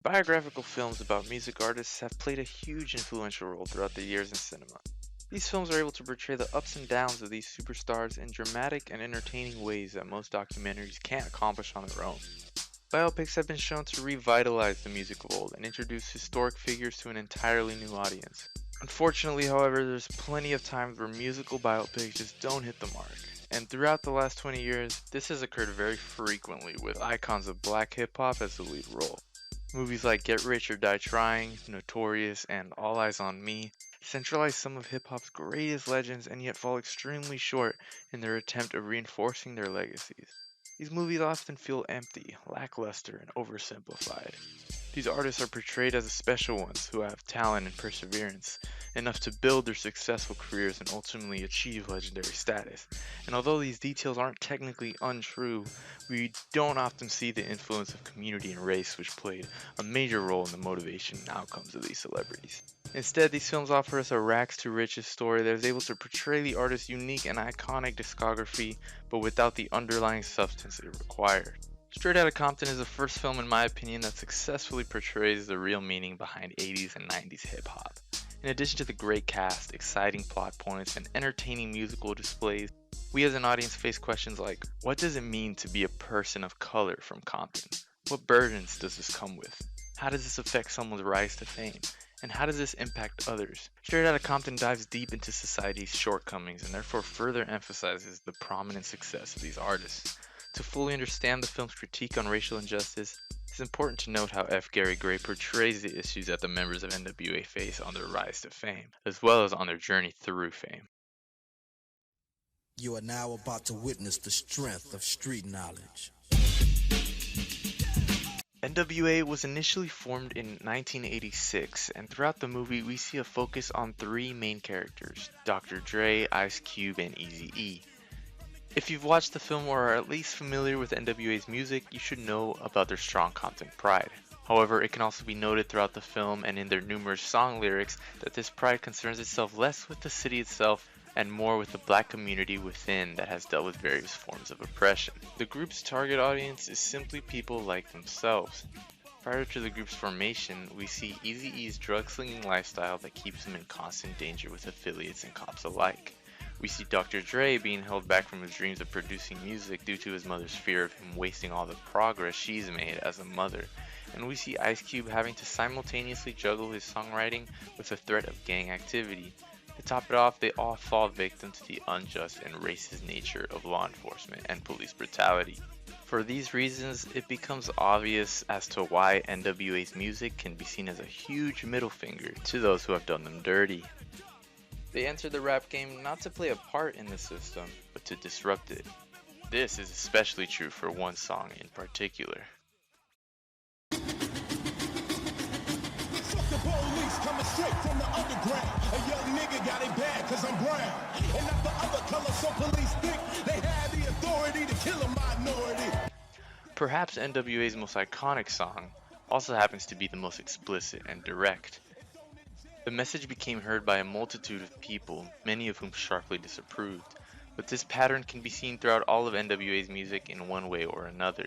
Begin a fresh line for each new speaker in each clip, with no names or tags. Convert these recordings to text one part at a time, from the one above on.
Biographical films about music artists have played a huge influential role throughout the years in cinema. These films are able to portray the ups and downs of these superstars in dramatic and entertaining ways that most documentaries can't accomplish on their own. Biopics have been shown to revitalize the music of old and introduce historic figures to an entirely new audience. Unfortunately, however, there's plenty of times where musical biopics just don't hit the mark. And throughout the last 20 years, this has occurred very frequently with icons of black hip hop as the lead role. Movies like Get Rich or Die Trying, Notorious, and All Eyes on Me centralize some of hip hop's greatest legends and yet fall extremely short in their attempt of reinforcing their legacies. These movies often feel empty, lackluster, and oversimplified. These artists are portrayed as the special ones who have talent and perseverance, enough to build their successful careers and ultimately achieve legendary status. And although these details aren't technically untrue, we don't often see the influence of community and race, which played a major role in the motivation and outcomes of these celebrities. Instead, these films offer us a rags to riches story that is able to portray the artist's unique and iconic discography, but without the underlying substance it required. Straight Outta Compton is the first film, in my opinion, that successfully portrays the real meaning behind 80s and 90s hip hop. In addition to the great cast, exciting plot points, and entertaining musical displays, we as an audience face questions like, what does it mean to be a person of color from Compton? What burdens does this come with? How does this affect someone's rise to fame? And how does this impact others? Straight Outta Compton dives deep into society's shortcomings and therefore further emphasizes the prominent success of these artists. To fully understand the film's critique on racial injustice, it's important to note how F. Gary Gray portrays the issues that the members of NWA face on their rise to fame, as well as on their journey through fame.
You are now about to witness the strength of street knowledge.
NWA was initially formed in 1986, and throughout the movie we see a focus on three main characters, Dr. Dre, Ice Cube, and Eazy-E. If you've watched the film or are at least familiar with NWA's music, you should know about their strong Compton pride. However, it can also be noted throughout the film and in their numerous song lyrics that this pride concerns itself less with the city itself and more with the black community within that has dealt with various forms of oppression. The group's target audience is simply people like themselves. Prior to the group's formation, we see Eazy-E's drug-slinging lifestyle that keeps him in constant danger with affiliates and cops alike. We see Dr. Dre being held back from his dreams of producing music due to his mother's fear of him wasting all the progress she's made as a mother. And we see Ice Cube having to simultaneously juggle his songwriting with the threat of gang activity. To top it off, they all fall victim to the unjust and racist nature of law enforcement and police brutality. For these reasons, it becomes obvious as to why NWA's music can be seen as a huge middle finger to those who have done them dirty. They entered the rap game not to play a part in the system, but to disrupt it. This is especially true for one song in particular.
Fuck the police coming straight from the underground. A young nigga got it bad cause I'm brown. And not the other color, so police think they have the authority to kill a minority.
Perhaps NWA's most iconic song also happens to be the most explicit and direct. The message became heard by a multitude of people, many of whom sharply disapproved, but this pattern can be seen throughout all of NWA's music in one way or another.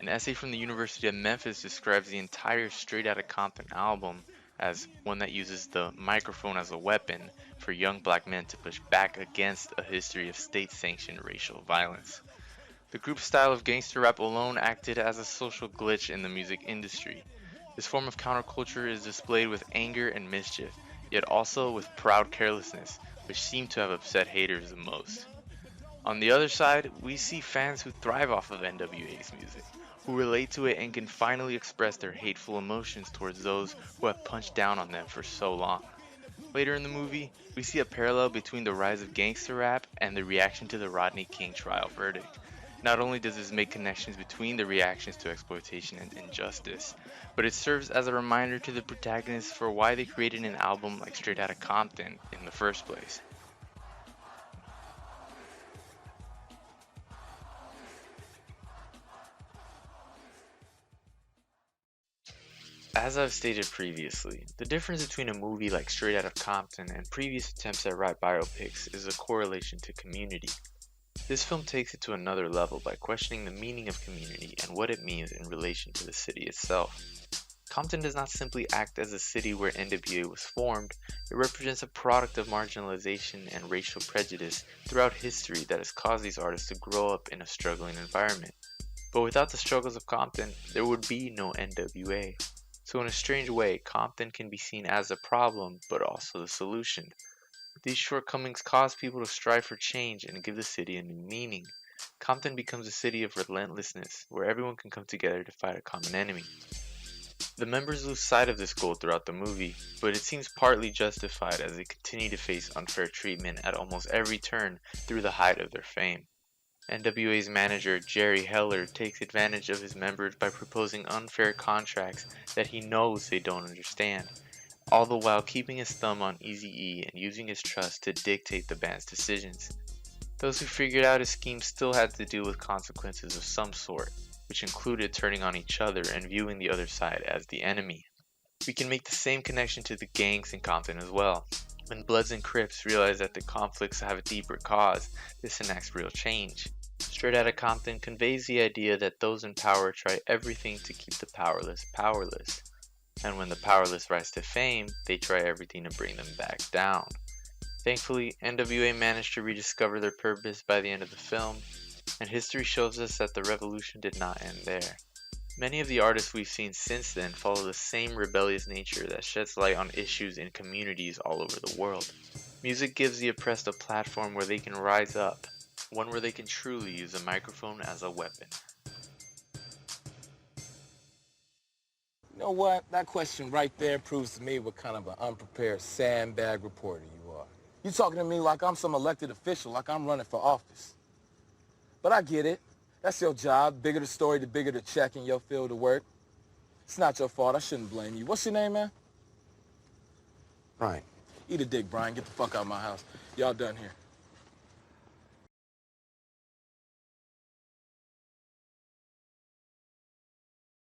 An essay from the University of Memphis describes the entire Straight Outta Compton album as one that uses the microphone as a weapon for young black men to push back against a history of state-sanctioned racial violence. The group's style of gangster rap alone acted as a social glitch in the music industry. This form of counterculture is displayed with anger and mischief, yet also with proud carelessness, which seem to have upset haters the most. On the other side, we see fans who thrive off of NWA's music, who relate to it and can finally express their hateful emotions towards those who have punched down on them for so long. Later in the movie, we see a parallel between the rise of gangster rap and the reaction to the Rodney King trial verdict. Not only does this make connections between the reactions to exploitation and injustice, but it serves as a reminder to the protagonists for why they created an album like Straight Outta Compton in the first place. As I've stated previously, the difference between a movie like Straight Outta Compton and previous attempts at rap biopics is a correlation to community. This film takes it to another level by questioning the meaning of community and what it means in relation to the city itself. Compton does not simply act as a city where NWA was formed, it represents a product of marginalization and racial prejudice throughout history that has caused these artists to grow up in a struggling environment. But without the struggles of Compton, there would be no NWA. So in a strange way, Compton can be seen as a problem, but also the solution. These shortcomings cause people to strive for change and give the city a new meaning. Compton becomes a city of relentlessness, where everyone can come together to fight a common enemy. The members lose sight of this goal throughout the movie, but it seems partly justified as they continue to face unfair treatment at almost every turn through the height of their fame. NWA's manager, Jerry Heller, takes advantage of his members by proposing unfair contracts that he knows they don't understand, all the while keeping his thumb on Eazy-E and using his trust to dictate the band's decisions. Those who figured out his scheme still had to deal with consequences of some sort, which included turning on each other and viewing the other side as the enemy. We can make the same connection to the gangs in Compton as well. When Bloods and Crips realize that the conflicts have a deeper cause, this enacts real change. Straight Outta Compton conveys the idea that those in power try everything to keep the powerless powerless. And when the powerless rise to fame, they try everything to bring them back down. Thankfully, NWA managed to rediscover their purpose by the end of the film, and history shows us that the revolution did not end there. Many of the artists we've seen since then follow the same rebellious nature that sheds light on issues in communities all over the world. Music gives the oppressed a platform where they can rise up, one where they can truly use a microphone as a weapon.
You know what? That question right there proves to me what kind of an unprepared sandbag reporter you are. You talking to me like I'm some elected official, like I'm running for office. But I get it. That's your job. Bigger the story, the bigger the check in your field of work. It's not your fault. I shouldn't blame you. What's your name, man?
Brian.
Eat a dick, Brian. Get the fuck out of my house. Y'all done here.